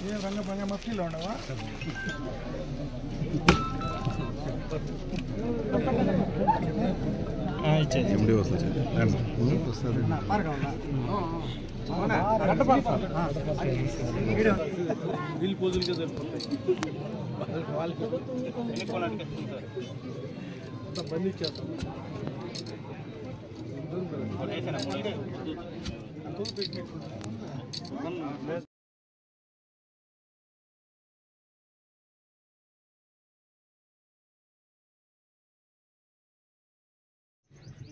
ये रंग पंगा मस्ती लौंडवा इच्छे एमडी వస్తది వస్తది నా పార్క ఉన్నా అవునా గంట పార్క వీడియో బిల్ పోజులు కే సరిపోతాయి వాళ్ళకి ఎన్ని కోలానికి వస్తుంటారు అంత బండి చేస్తాం కొనేసనా ముందే అంతా పిక్నిక్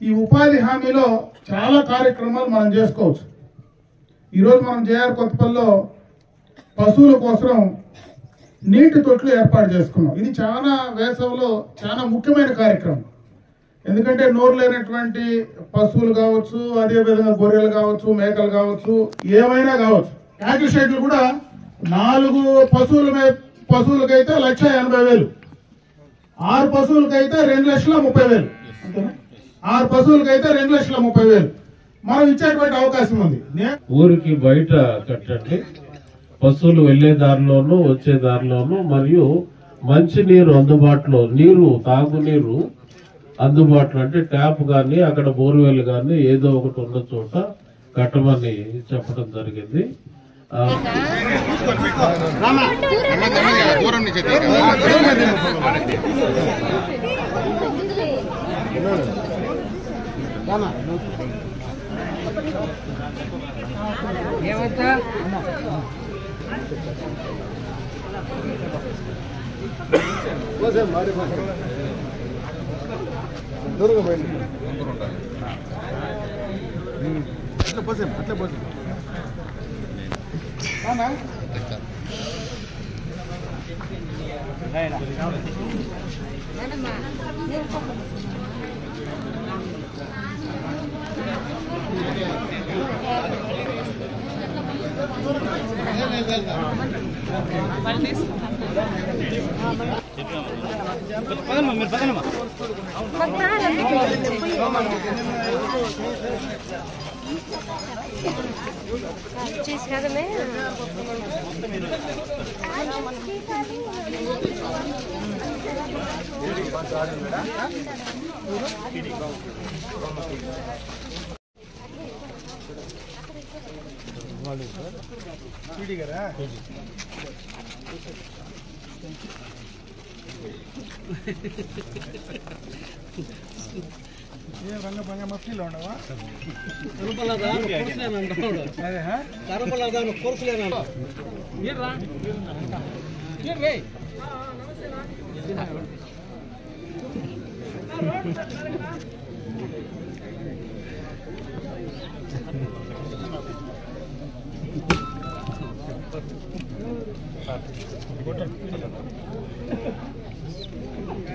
ఈ ఉపాధి హామీలో చాలా కార్యక్రమాలు మనం చేసుకోవచ్చు. ఈరోజు మనం జేఆర్ కొత్తపల్లిలో పశువుల కోసం నీటి తొట్లు ఏర్పాటు చేసుకున్నాం. ఇది చాలా వేసవిలో చాలా ముఖ్యమైన కార్యక్రమం. ఎందుకంటే నోరు లేనటువంటి పశువులు కావచ్చు, అదేవిధంగా గొర్రెలు కావచ్చు, మేకలు కావచ్చు, ఏమైనా కావచ్చు. యాక్టివ్ షెడ్లు కూడా 4 పశువులకైతే 1,80,000, 6 పశువులకైతే 2,30,000, అంతేనా? 6 పశువులకైతే 2,30,000 మనం ఇచ్చేటువంటి అవకాశం ఉంది. ఊరికి బయట కట్టండి, పశువులు వెళ్లే దారిలోనూ వచ్చే దారిలోనూ, మరియు మంచి నీరు అందుబాటులో, నీరు తాగునీరు అందుబాటులో అంటే ట్యాప్ గాని అక్కడ బోర్వెల్ గాని ఏదో ఒకటి ఉన్న చోట కట్టమని చెప్పడం జరిగింది. ये रंग पंगा मस्ती लौंडवा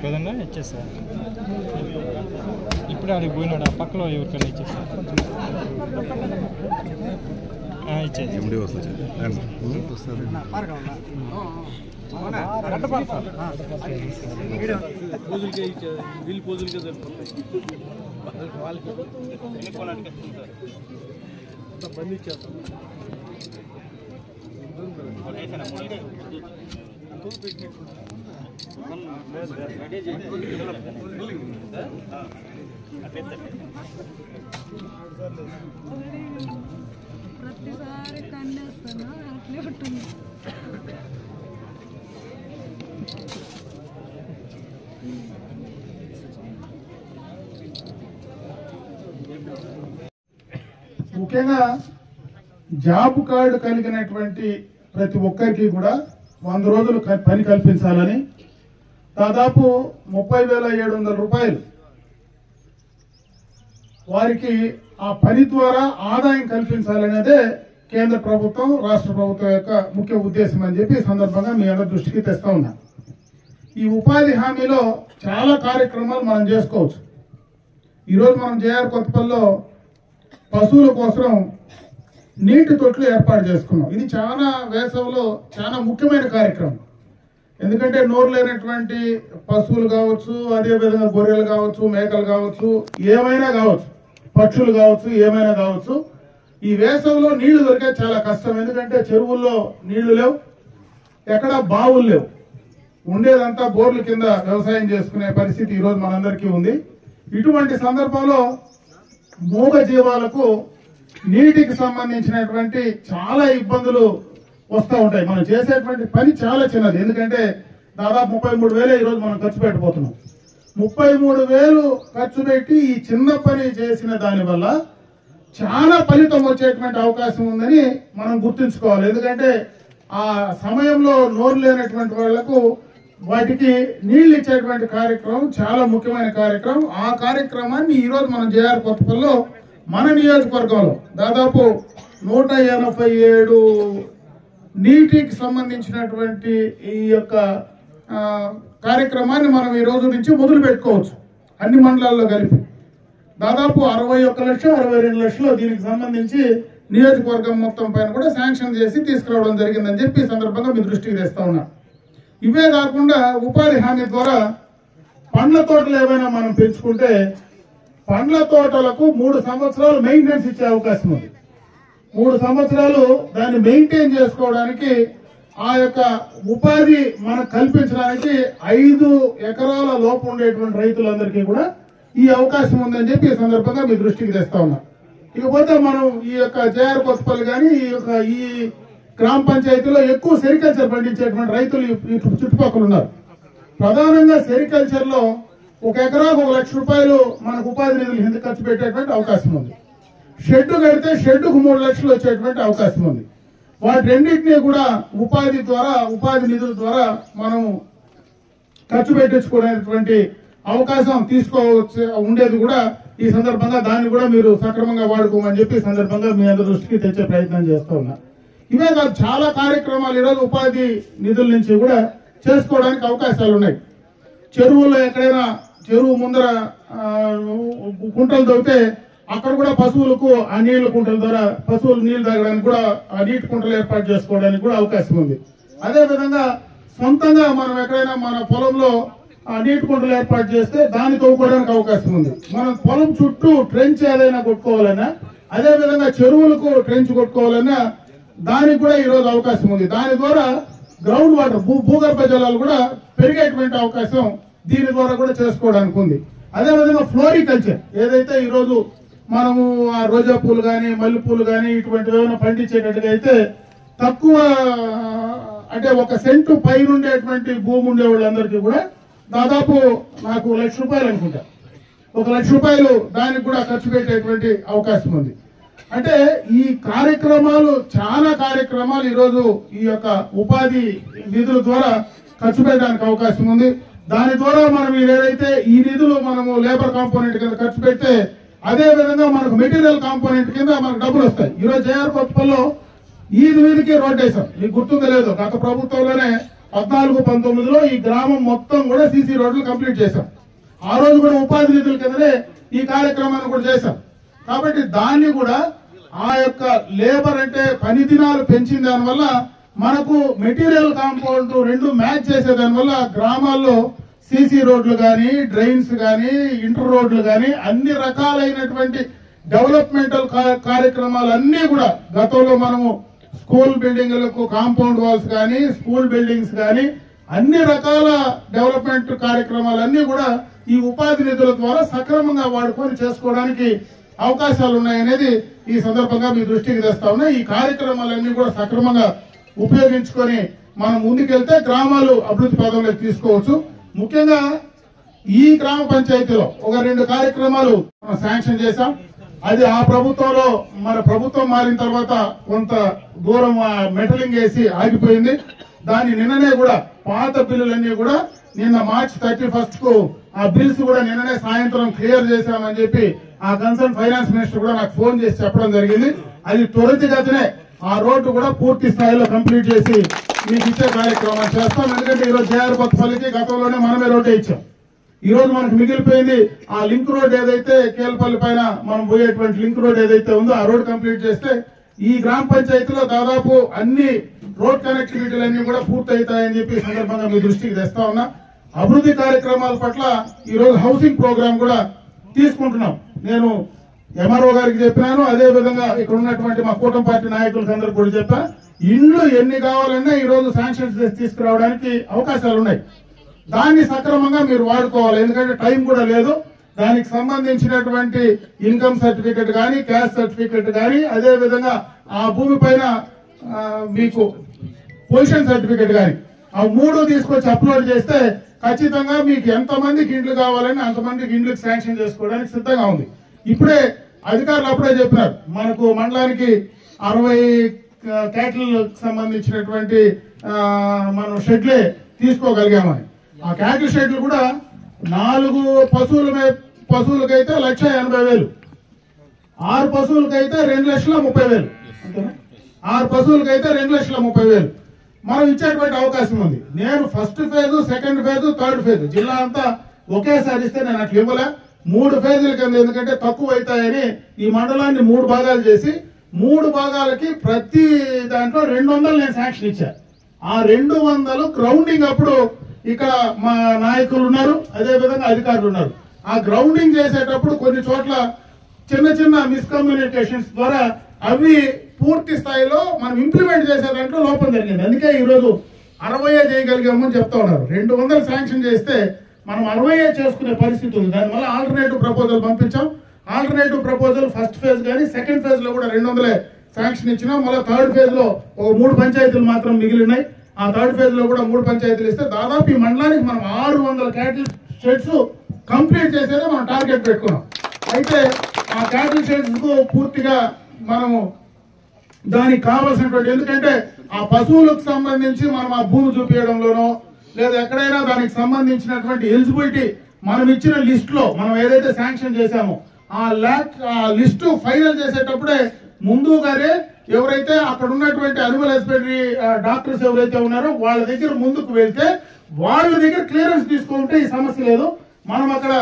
కదన్నా ఇచ్చేసా ఇప్పుడే అడిగి పోయినాడు ఆ పక్కలో ఎవరికైనా ఇచ్చేసా ఇచ్చేది ఎమడి వస్తుంది నా పార్క ఉన్నా అవునా గంట పార్క వీడియో పోజులకే ఇచ్చేది బిల్ పోజులకే సరిపోతాయి వాళ్ళకి ఎన్ని కోలానికి వస్తుంటారు అంత బండి చేస్తాం కొనేసనా ముందే అంతా పిక్నిక్ ప్రతిసారి కన్నేస్తాను అట్లే ఉంటుంది. ముఖ్యంగా జాబ్ కార్డు కలిగినటువంటి ప్రతి ఒక్కరికి కూడా 100 రోజులు పని కల్పించాలని దాదాపు 30,700 రూపాయలు వారికి ఆ పని ద్వారా ఆదాయం కల్పించాలనేదే కేంద్ర ప్రభుత్వం, రాష్ట్ర ప్రభుత్వం యొక్క ముఖ్య ఉద్దేశం అని చెప్పి ఈ సందర్భంగా మీ అందరి దృష్టికి తెస్తా ఉన్నా. ఈ ఉపాధి హామీలో చాలా కార్యక్రమాలు మనం చేసుకోవచ్చు. ఈరోజు మనం జేఆర్ కొత్తపల్లిలో పశువుల కోసం నీటి తొట్లు ఏర్పాటు చేసుకున్నాం. ఇది చాలా వేసవిలో చాలా ముఖ్యమైన కార్యక్రమం. ఎందుకంటే నోరు లేనటువంటి పశువులు కావచ్చు, అదేవిధంగా గొర్రెలు కావచ్చు, మేకలు కావచ్చు, ఏమైనా కావచ్చు, పక్షులు కావచ్చు, ఏమైనా కావచ్చు. ఈ వేసవిలో నీళ్లు దొరికే చాలా కష్టం. ఎందుకంటే చెరువుల్లో నీళ్లు లేవు, ఎక్కడ బావులు లేవు, ఉండేదంతా బోర్ల కింద వ్యవసాయం చేసుకునే పరిస్థితి ఈరోజు మనందరికీ ఉంది. ఇటువంటి సందర్భంలో మూగ జీవాలకు నీటికి సంబంధించినటువంటి చాలా ఇబ్బందులు వస్తూ ఉంటాయి. మనం చేసేటువంటి పని చాలా చిన్నది, ఎందుకంటే దాదాపు 33,000 ఈరోజు మనం ఖర్చు పెట్టబోతున్నాం. 33,000 ఖర్చు పెట్టి ఈ చిన్న పని చేసిన దానివల్ల చాలా ఫలితం వచ్చేటువంటి అవకాశం ఉందని మనం గుర్తుంచుకోవాలి. ఎందుకంటే ఆ సమయంలో నోరు లేనటువంటి వాళ్లకు వాటికి నీళ్లు ఇచ్చేటువంటి కార్యక్రమం చాలా ముఖ్యమైన కార్యక్రమం. ఆ కార్యక్రమాన్ని ఈరోజు మనం జేఆర్ కొత్తపల్లిలో మన నియోజకవర్గంలో దాదాపు 187 నీటికి సంబంధించినటువంటి ఈ యొక్క కార్యక్రమాన్ని మనం ఈ రోజు నుంచి మొదలు పెట్టుకోవచ్చు. అన్ని మండలాల్లో కలిపి దాదాపు 61,62 లక్షలు దీనికి సంబంధించి నియోజకవర్గం మొత్తం పైన కూడా శాంక్షన్ చేసి తీసుకురావడం జరిగిందని చెప్పి ఈ సందర్భంగా మీ దృష్టికి తెస్తా ఉన్నా. ఇవే కాకుండా ఉపాధి హామీ ద్వారా పండ్ల తోటలు ఏమైనా మనం పెంచుకుంటే పండ్ల తోటలకు 3 సంవత్సరాలు మెయింటెనెన్స్ ఇచ్చే అవకాశం ఉంది. 3 సంవత్సరాలు దాన్ని మెయింటైన్ చేసుకోవడానికి ఆ యొక్క ఉపాధి మనకు కల్పించడానికి 5 ఎకరాల లోపు ఉండేటువంటి రైతులందరికీ కూడా ఈ అవకాశం ఉందని చెప్పి ఈ సందర్భంగా మీ దృష్టికి తెస్తా ఉన్నా. ఇకపోతే మనం ఈ యొక్క జేఆర్ కొత్తపల్లి కానీ ఈ గ్రామ పంచాయతీలో ఎక్కువ సెరికల్చర్ పండించేటువంటి రైతులు ఈ చుట్టుపక్కల ఉన్నారు. ప్రధానంగా సెరికల్చర్ లో 1 ఎకరాకు 1 లక్ష రూపాయలు మనకు ఉపాధి నిధులు కింద ఖర్చు పెట్టేటువంటి అవకాశం ఉంది. షెడ్ కడితే షెడ్కు 3 లక్షలు వచ్చేటువంటి అవకాశం ఉంది. వాటి రెండింటినీ కూడా ఉపాధి నిధుల ద్వారా మనం ఖర్చు పెట్టించుకునేటువంటి అవకాశం తీసుకోవచ్చు ఉండేది కూడా ఈ సందర్భంగా దాన్ని కూడా మీరు సక్రమంగా వాడుకోమని చెప్పి ఈ సందర్భంగా మీ అందరి దృష్టికి తెచ్చే ప్రయత్నం చేస్తా ఉన్నా. ఇవే కాదు, చాలా కార్యక్రమాలు ఈరోజు ఉపాధి నిధుల నుంచి కూడా చేసుకోవడానికి అవకాశాలు ఉన్నాయి. చెరువుల్లో ఎక్కడైనా చెరువు ముందర కుంటలు తవ్వితే అక్కడ కూడా పశువులకు ఆ నీళ్ల కుంటల ద్వారా పశువులు నీళ్లు తాగడానికి కూడా ఆ నీటి కుంటలు ఏర్పాటు చేసుకోవడానికి కూడా అవకాశం ఉంది. అదే విధంగా సొంతంగా మనం ఎక్కడైనా మన పొలంలో ఆ నీటి కుంటలు ఏర్పాటు చేస్తే దాన్ని తవ్వుకోవడానికి అవకాశం ఉంది. మనం పొలం చుట్టూ ట్రెంచ్ ఏదైనా కొట్టుకోవాలన్నా, అదే విధంగా చెరువులకు ట్రెంచ్ కొట్టుకోవాలన్నా దానికి కూడా ఈ రోజు అవకాశం ఉంది. దాని ద్వారా గ్రౌండ్ వాటర్ భూగర్భ జలాలు కూడా పెరిగేటువంటి అవకాశం దీని ద్వారా కూడా చేసుకోవడానికి ఉంది. అదే విధంగా ఫ్లోరికల్చర్ ఏదైతే ఈ రోజు మనము ఆ రోజా పూలు కానీ మల్లె పూలు కానీ ఇటువంటివి ఏమైనా పండించేటట్టుగా అయితే తక్కువ అంటే 1 సెంటు పైన ఉండేటువంటి భూమి ఉండే వాళ్ళందరికీ కూడా దాదాపు నాకు 1 లక్ష రూపాయలు అనుకుంటా, 1 లక్ష రూపాయలు దానికి కూడా ఖర్చు పెట్టేటువంటి అవకాశం ఉంది. అంటే ఈ కార్యక్రమాలు చాలా కార్యక్రమాలు ఈరోజు ఈ యొక్క ఉపాధి నిధుల ద్వారా ఖర్చు పెట్టడానికి అవకాశం ఉంది. దాని ద్వారా మనం ఏదైతే ఈ నిధులు మనము లేబర్ కాంపోనెంట్ కింద ఖర్చు పెడితే అదే విధంగా మనకు మెటీరియల్ కాంపోనెంట్ కింద మనకు డబ్బులు వస్తాయి. ఈరోజు జేఆర్ కొత్తపల్లిలో ఈద్ వీధికి రోడ్డు వేసాం, మీకు గుర్తుందో లేదు, గత ప్రభుత్వంలోనే 14-19లో ఈ గ్రామం మొత్తం కూడా సీసీ రోడ్లు కంప్లీట్ చేశాం. ఆ రోజు కూడా ఉపాధి నిధుల కిందనే ఈ కార్యక్రమాన్ని కూడా చేశాం. కాబట్టి దాన్ని కూడా ఆ యొక్క లేబర్ అంటే పని దినాలు పెంచిన దానివల్ల మనకు మెటీరియల్ కాంపౌండ్ 2 మ్యాచ్ చేసే దానివల్ల గ్రామాల్లో సీసీ రోడ్లు కానీ డ్రైన్స్ కానీ ఇంటర్ రోడ్లు కానీ అన్ని రకాలైనటువంటి డెవలప్మెంటల్ కార్యక్రమాలన్నీ కూడా గతంలో మనము స్కూల్ బిల్డింగ్లకు కాంపౌండ్ వాల్స్ కానీ స్కూల్ బిల్డింగ్స్ కానీ అన్ని రకాల డెవలప్మెంట్ కార్యక్రమాలన్నీ కూడా ఈ ఉపాధి నిధుల ద్వారా సక్రమంగా వాడుకొని చేసుకోవడానికి అవకాశాలు ఉన్నాయనేది ఈ సందర్భంగా మీ దృష్టికి తెస్తా ఉన్నా. ఈ కార్యక్రమాలన్నీ కూడా సక్రమంగా ఉపయోగించుకొని మనం ముందుకెళ్తే గ్రామాలు అభివృద్ధి పదంలోకి తీసుకోవచ్చు. ముఖ్యంగా ఈ గ్రామ పంచాయతీలో 1-2 కార్యక్రమాలు శాంక్షన్ చేశాం. అది ఆ ప్రభుత్వంలో మన ప్రభుత్వం మారిన తర్వాత కొంత దూరం మెటలింగ్ వేసి ఆగిపోయింది. దాన్ని నిన్ననే కూడా పాత బిల్లులన్నీ కూడా నిన్న March 31 కు ఆ బిల్స్ కూడా నిన్ననే సాయంత్రం క్లియర్ చేశామని చెప్పి ఆ కన్సర్న్ ఫైనాన్స్ మినిస్టర్ కూడా నాకు ఫోన్ చేసి చెప్పడం జరిగింది. అది త్వరితగతినే ఆ రోడ్డు కూడా పూర్తి స్థాయిలో కంప్లీట్ చేసి మీకు ఇచ్చే కార్యక్రమాలు చేస్తాం. ఎందుకంటే ఈరోజు జేఆర్ కొత్తపల్లికి గతంలోనే మనమే రోడ్డే ఇచ్చాం. ఈ రోజు మనకు మిగిలిపోయింది ఆ లింక్ రోడ్ ఏదైతే కేల్పల్లి పైన మనం పోయేటువంటి లింక్ రోడ్ ఏదైతే ఉందో ఆ రోడ్ కంప్లీట్ చేస్తే ఈ గ్రామ పంచాయతీలో దాదాపు అన్ని రోడ్ కనెక్టివిటీలన్నీ కూడా పూర్తవుతాయని చెప్పి సందర్భంగా మీ దృష్టికి తెస్తా ఉన్నా. అభివృద్ధి కార్యక్రమాల పట్ల ఈ రోజు హౌసింగ్ ప్రోగ్రామ్ కూడా తీసుకుంటున్నాం. నేను ఎంఆర్ఓ గారికి చెప్పినాను. అదే విధంగా ఇక్కడ ఉన్నటువంటి మా కూటమి పార్టీ నాయకులకు అందరూ కూడా చెప్పా, ఇండ్లు ఎన్ని కావాలన్నా ఈ రోజు శాంక్షన్స్ చేసి తీసుకురావడానికి అవకాశాలు ఉన్నాయి. దాన్ని సక్రమంగా మీరు వాడుకోవాలి. ఎందుకంటే టైం కూడా లేదు. దానికి సంబంధించినటువంటి ఇన్కమ్ సర్టిఫికెట్ కానీ, క్యాస్ట్ సర్టిఫికెట్ కానీ, అదే విధంగా ఆ భూమి పైన మీకు పొజిషన్ సర్టిఫికెట్ కానీ, ఆ 3 తీసుకొచ్చి అప్లోడ్ చేస్తే ఖచ్చితంగా మీకు ఎంతమందికి ఇండ్లు కావాలని అంతమందికి ఇండ్లకు శాంక్షన్ చేసుకోవడానికి సిద్ధంగా ఉంది. ఇప్పుడే అధికారులు అప్పుడే చెప్పినారు, మనకు మండలానికి 60 క్యాటిల్ సంబంధించినటువంటి మనం షెడ్లే తీసుకోగలిగామని. ఆ క్యాటిల్ షెడ్లు కూడా 4 పశువులకైతే 1,80,000, 6 పశువులకైతే 2,30,000, అంతేనా? 6 పశువులకైతే 2,30,000 మనం ఇచ్చేటువంటి అవకాశం ఉంది. నేను first phase, second phase, third phase జిల్లా అంతా ఒకేసారి ఇస్తే నేను అట్లా ఇవ్వలే. 3 ఫేజుల కింద, ఎందుకంటే తక్కువ అవుతాయని ఈ మండలాన్ని 3 భాగాలు చేసి 3 భాగాలకి ప్రతి దాంట్లో 200 నేను శాంక్షన్ ఇచ్చా. ఆ 200 గ్రౌండింగ్ అప్పుడు ఇక్కడ మా నాయకులు ఉన్నారు, అదే విధంగా అధికారులు ఉన్నారు. ఆ గ్రౌండింగ్ చేసేటప్పుడు కొన్ని చోట్ల చిన్న చిన్న మిస్కమ్యూనికేషన్స్ ద్వారా అవి పూర్తి స్థాయిలో మనం ఇంప్లిమెంట్ చేసే దాంట్లో లోపం జరిగింది. అందుకే ఈ రోజు 60 చేయగలిగామని చెప్తా ఉన్నారు. 200 శాంక్షన్ చేస్తే మనం 60 చేసుకునే పరిస్థితి ఉంది. దానివల్ల ఆల్టర్నేటివ్ ప్రపోజల్ పంపించాం. ఆల్టర్నేటివ్ ప్రపోజల్ ఫస్ట్ ఫేజ్ కానీ సెకండ్ ఫేజ్ లో కూడా 200 శాంక్షన్ ఇచ్చినాం. మళ్ళీ థర్డ్ ఫేజ్ లో 3 పంచాయతీలు మాత్రం మిగిలినాయి. ఆ థర్డ్ ఫేజ్ లో కూడా 3 పంచాయతీలు ఇస్తే దాదాపు ఈ మండలానికి మనం 600 క్యాటిల్ షెడ్స్ కంప్లీట్ చేసేదే మనం టార్గెట్ పెట్టుకున్నాం. అయితే ఆ క్యాటిల్ షెడ్స్ కు పూర్తిగా మనము దానికి కావాల్సినటువంటి, ఎందుకంటే ఆ పశువులకు సంబంధించి మనం ఆ భూమి చూపించడంలోనో లేదా ఎక్కడైనా దానికి సంబంధించినటువంటి ఎలిజిబిలిటీ మనం ఇచ్చిన లిస్ట్ లో మనం ఏదైతే శాంక్షన్ చేశామో ఆ లిస్టు ఫైనల్ చేసేటప్పుడే ముందుగానే ఎవరైతే అక్కడ ఉన్నటువంటి అనిమల్ హస్బెండరీ డాక్టర్స్ ఎవరైతే ఉన్నారో వాళ్ళ దగ్గర ముందుకు వెళ్తే వాళ్ళ దగ్గర క్లియరెన్స్ తీసుకుంటే ఈ సమస్య లేదు. మనం అక్కడ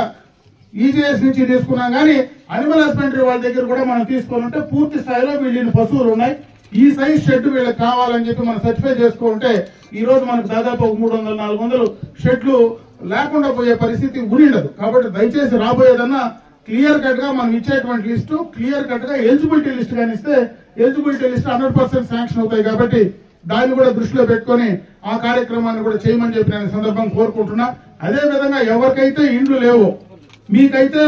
ఈజీఎస్ నుంచి తీసుకున్నాం కానీ అనిమల్ హస్బెండరీ వాళ్ళ దగ్గర కూడా మనం తీసుకొని ఉంటే పూర్తి స్థాయిలో వీళ్ళని పశువులు ఉన్నాయి, ఈ సైజ్ షెడ్ వీళ్ళకి కావాలని చెప్పి మనం సర్టిఫై చేసుకుంటే ఈ రోజు మనకు దాదాపు 300-400 షెడ్లు లేకుండా పోయే పరిస్థితి ఉండదు. కాబట్టి దయచేసి రాబోయేదన్నా క్లియర్ కట్ గా మనం ఇచ్చేటువంటి లిస్టు క్లియర్ కట్ గా ఎలిజిబిలిటీ లిస్ట్ కానీ ఇస్తే ఎలిజిబిలిటీ లిస్ట్ 100% శాంక్షన్ అవుతాయి. కాబట్టి దాన్ని కూడా దృష్టిలో పెట్టుకొని ఆ కార్యక్రమాన్ని కూడా చేయమని చెప్పి నేను సందర్భంగా కోరుకుంటున్నా. అదే విధంగా ఎవరికైతే ఇండ్లు లేవో మీకైతే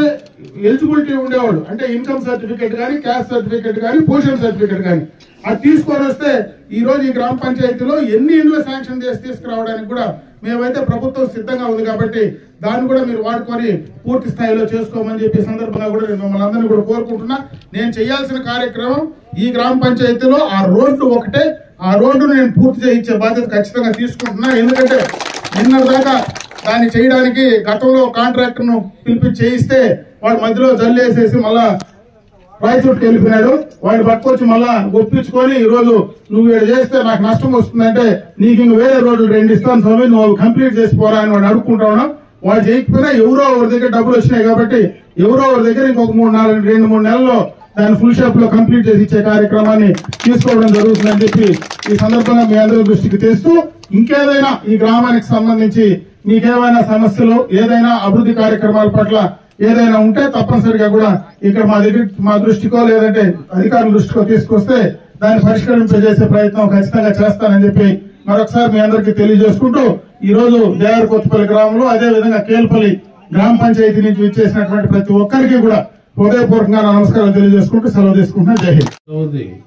ఎలిజిబిలిటీ ఉండేవాళ్ళు అంటే ఇన్కమ్ సర్టిఫికేట్ కానీ, క్యాస్ట్ సర్టిఫికేట్ కానీ, పొజిషన్ సర్టిఫికేట్ కానీ అది తీసుకొని వస్తే ఈ రోజు ఈ గ్రామ పంచాయతీలో ఎన్ని ఇండ్లు శాంక్షన్ చేసి తీసుకురావడానికి కూడా మేమైతే ప్రభుత్వం సిద్ధంగా ఉంది. కాబట్టి దాన్ని కూడా మీరు వాడుకొని పూర్తి స్థాయిలో చేసుకోమని చెప్పి సందర్భంగా కూడా నేను మిమ్మల్ని అందరినీ కూడా కోరుకుంటున్నా. నేను చేయాల్సిన కార్యక్రమం ఈ గ్రామ పంచాయతీలో ఆ రోడ్డు ఒకటే, ఆ రోడ్డును నేను పూర్తి చేయించే బాధ్యత ఖచ్చితంగా తీసుకుంటున్నా. ఎందుకంటే నిన్న దాకా దాన్ని చేయడానికి గతంలో కాంట్రాక్టర్ ను పిలిపించి చేయిస్తే వాడు మధ్యలో జల్లేసేసి మళ్ళా రాయచోటుకి వెళ్ళిపోయినాడు. వాడిని పట్టుకొచ్చి మళ్ళా ఒప్పించుకొని ఈ రోజు నువ్వు ఇక్కడ చేస్తే నాకు నష్టం వస్తుందంటే నీకు ఇంక వేరే రోడ్లు 2 ఇస్తాను స్వామి, నువ్వు కంప్లీట్ చేసిపోరా అని వాడు అడుక్కుంటా ఉన్నాం. వాడు చేయకపోయినా ఎవరో ఒకరి దగ్గర డబ్బులు వచ్చినాయి కాబట్టి ఎవరో ఒకరి దగ్గర ఇంకొక 2-3 నెలల్లో దాన్ని ఫుల్ షాప్ లో కంప్లీట్ చేసి ఇచ్చే కార్యక్రమాన్ని తీసుకోవడం జరుగుతుందని చెప్పి ఈ సందర్భంగా మీ అందరి దృష్టికి తెస్తూ, ఇంకేదైనా ఈ గ్రామానికి సంబంధించి మీకేమైనా సమస్యలు, ఏదైనా అభివృద్ధి కార్యక్రమాల పట్ల ఏదైనా ఉంటే తప్పనిసరిగా కూడా ఇక్కడ మా దృష్టికో లేదంటే అధికారుల దృష్టికో తీసుకొస్తే దాన్ని పరిష్కరింపజేసే ప్రయత్నం ఖచ్చితంగా చేస్తానని చెప్పి మరొకసారి మీ అందరికీ తెలియజేసుకుంటూ ఈ రోజు దేవర కొత్తపల్లి గ్రామంలో అదే విధంగా కేల్పల్లి గ్రామ పంచాయతీ నుంచి ఇచ్చేసినటువంటి ప్రతి ఒక్కరికి కూడా హృదయపూర్వకంగా నమస్కారాలు తెలియజేసుకుంటూ సెలవు తీసుకుంటున్నా. జై హింద్.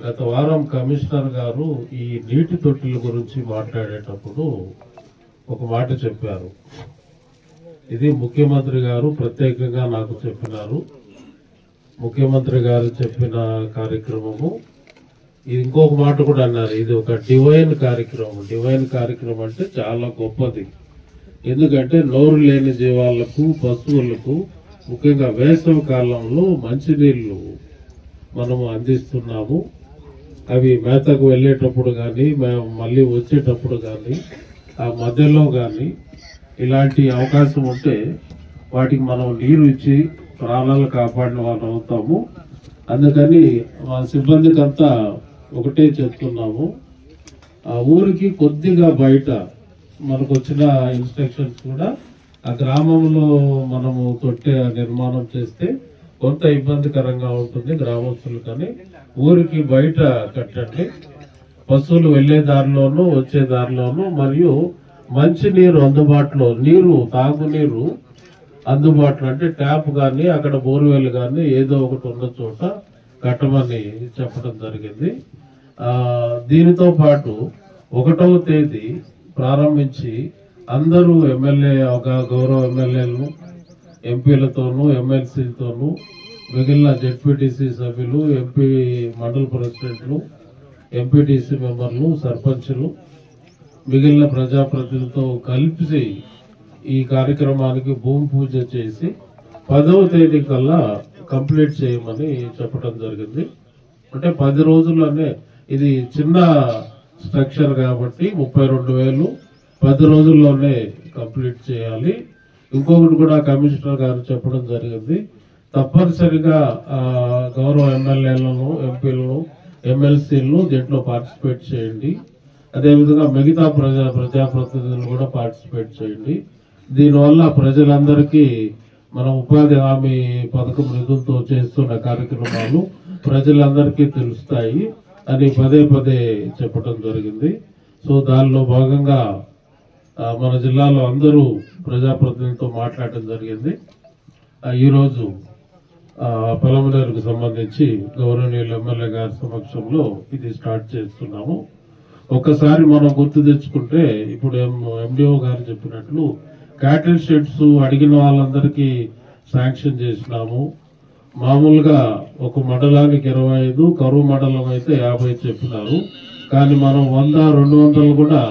గత వారం కమిషనర్ గారు ఈ నీటి తొట్టిల గురించి మాట్లాడేటప్పుడు ఒక మాట చెప్పారు. ఇది ముఖ్యమంత్రి గారు ప్రత్యేకంగా నాకు చెప్పినారు. ముఖ్యమంత్రి గారు చెప్పిన కార్యక్రమము ఇంకొక మాట కూడా అన్నారు, ఇది ఒక డివైన్ కార్యక్రమం. డివైన్ కార్యక్రమం అంటే చాలా గొప్పది. ఎందుకంటే నోరు లేని జీవాలకు, పశువులకు ముఖ్యంగా వేసవి కాలంలో మంచినీళ్లు మనము అందిస్తున్నాము. అవి మేతకు వెళ్ళేటప్పుడు కానీ మళ్ళీ వచ్చేటప్పుడు కానీ ఆ మధ్యలో కానీ ఇలాంటి అవకాశం ఉంటే వాటికి మనం నీరు ఇచ్చి ప్రాణాలు కాపాడిన వాళ్ళు అవుతాము. అందుకని మా సిబ్బందికి అంతా ఒకటే చెప్తున్నాము, ఆ ఊరికి కొద్దిగా బయట మనకు వచ్చిన ఇన్స్ట్రక్షన్స్ కూడా ఆ గ్రామంలో మనము తొట్టె నిర్మాణం చేస్తే కొంత ఇబ్బందికరంగా ఉంటుంది గ్రామస్తులు. కానీ ఊరికి బయట కట్టండి. పశువులు వెళ్లే దారిలోనూ వచ్చే దారిలోనూ మరియు మంచినీరు అందుబాటులో, నీరు తాగునీరు అందుబాటులో అంటే ట్యాప్ కానీ అక్కడ బోర్వెల్ కానీ ఏదో ఒకటి ఉన్న చోట కట్టమని చెప్పడం జరిగింది. దీనితో పాటు 1వ తేదీ ప్రారంభించి అందరూ ఎమ్మెల్యే, గౌరవ ఎమ్మెల్యేలను, ఎంపీలతోనూ ఎమ్మెల్సీలతోనూ మిగిలిన జెడ్పీటీసీ సభ్యులు, ఎంపీ మండల ప్రెసిడెంట్లు, ఎంపీటీసీ మెంబర్లు, సర్పంచులు, మిగిలిన ప్రజాప్రతినిధులతో కలిసి ఈ కార్యక్రమానికి భూమి పూజ చేసి 10వ తేదీ కల్లా కంప్లీట్ చేయమని చెప్పడం జరిగింది. అంటే 10 రోజుల్లోనే, ఇది చిన్న స్ట్రక్చర్ కాబట్టి 32,000 10 రోజుల్లోనే కంప్లీట్ చేయాలి. ఇంకొకటి కూడా కమిషనర్ గారు చెప్పడం జరిగింది, తప్పనిసరిగా గౌరవ ఎమ్మెల్యేలను, ఎంపీలను, ఎమ్మెల్సీలను దీంట్లో పార్టిసిపేట్ చేయండి. అదేవిధంగా మిగతా ప్రజాప్రతినిధులు కూడా పార్టిసిపేట్ చేయండి. దీనివల్ల ప్రజలందరికీ మన ఉపాధి హామీ పథకం నిధులతో చేస్తున్న కార్యక్రమాలు ప్రజలందరికీ తెలుస్తాయి అని పదే పదే చెప్పడం జరిగింది. సో దానిలో భాగంగా మన జిల్లాలో అందరూ ప్రజాప్రతినిధులతో మాట్లాడటం జరిగింది. ఈరోజు పొలమనేరుకు సంబంధించి గౌరవనీయులు ఎమ్మెల్యే గారి సమక్షంలో ఇది స్టార్ట్ చేస్తున్నాము. ఒక్కసారి మనం గుర్తు తెచ్చుకుంటే, ఇప్పుడు ఎండిఓ గారు చెప్పినట్లు క్యాటిల్ షెడ్స్ అడిగిన వాళ్ళందరికీ శాంక్షన్ చేసినాము. మామూలుగా ఒక మండలానికి 25, కరువు మండలం అయితే 50 చెప్పినారు. కానీ మనం 100, 200 కూడా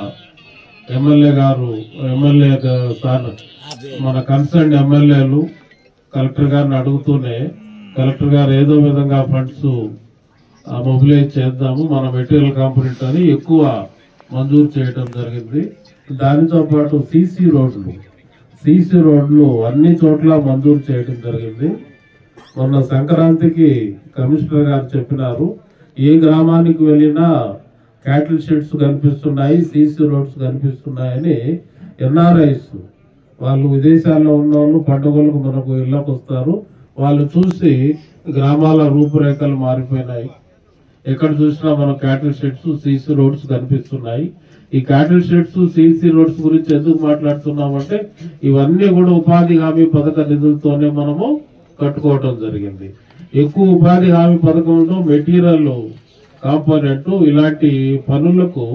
ఎమ్మెల్యే మన కన్సర్న్ ఎమ్మెల్యేలు కలెక్టర్ గారిని అడుగుతూనే, కలెక్టర్ గారు ఏదో విధంగా ఫండ్స్ మొబిలైజ్ చేద్దాము, మన మెటీరియల్ కాంపోనెంట్ అని ఎక్కువ మంజూరు చేయడం జరిగింది. దానితో పాటు సీసీ రోడ్లు అన్ని చోట్ల మంజూరు చేయడం జరిగింది. మొన్న సంక్రాంతికి కమిషనర్ గారు చెప్పినారు, ఏ గ్రామానికి వెళ్ళినా క్యాటిల్ షెడ్స్ కనిపిస్తున్నాయి, సీసీ రోడ్స్ కనిపిస్తున్నాయని. ఎన్ఆర్ఐస్ వాళ్ళు విదేశాల్లో ఉన్న వాళ్ళు పండుగలకు మనకు ఇళ్ళకు వస్తారు, వాళ్ళు చూసి గ్రామాల రూపురేఖలు మారిపోయినాయి. ఎక్కడ చూసినా మన క్యాటిల్ షెడ్స్, సీసీ రోడ్స్ కనిపిస్తున్నాయి. ఈ క్యాటిల్ షెడ్స్, సీసీ రోడ్స్ గురించి ఎందుకు మాట్లాడుతున్నామంటే, ఇవన్నీ కూడా ఉపాధి హామీ పథక నిధులతోనే మనము కట్టుకోవటం జరిగింది. ఎక్కువ ఉపాధి హామీ పథకంలో మెటీరియల్ కాంపోనెంట్ ఇలాంటి పనులకు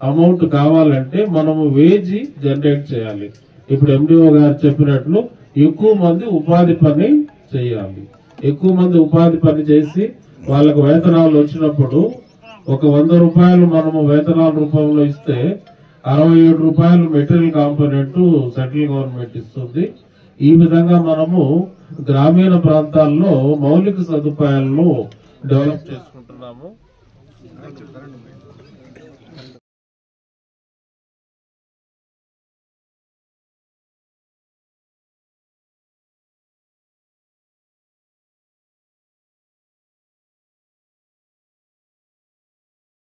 అమౌంట్ కావాలంటే మనము వేజీ జనరేట్ చేయాలి. ఇప్పుడు ఎండిఓ గారు చెప్పినట్లు ఎక్కువ మంది ఉపాధి పని చేయాలి. ఎక్కువ మంది ఉపాధి పని చేసి వాళ్ళకు వేతనాలు వచ్చినప్పుడు ఒక 100 రూపాయలు మనము వేతనాల రూపంలో ఇస్తే 67 రూపాయలు మెటీరియల్ కాంపోనెంట్ సెంట్రల్ గవర్నమెంట్ ఇస్తుంది. ఈ విధంగా మనము గ్రామీణ ప్రాంతాల్లో మౌలిక సదుపాయాలను డెవలప్ చేసుకుంటున్నాము.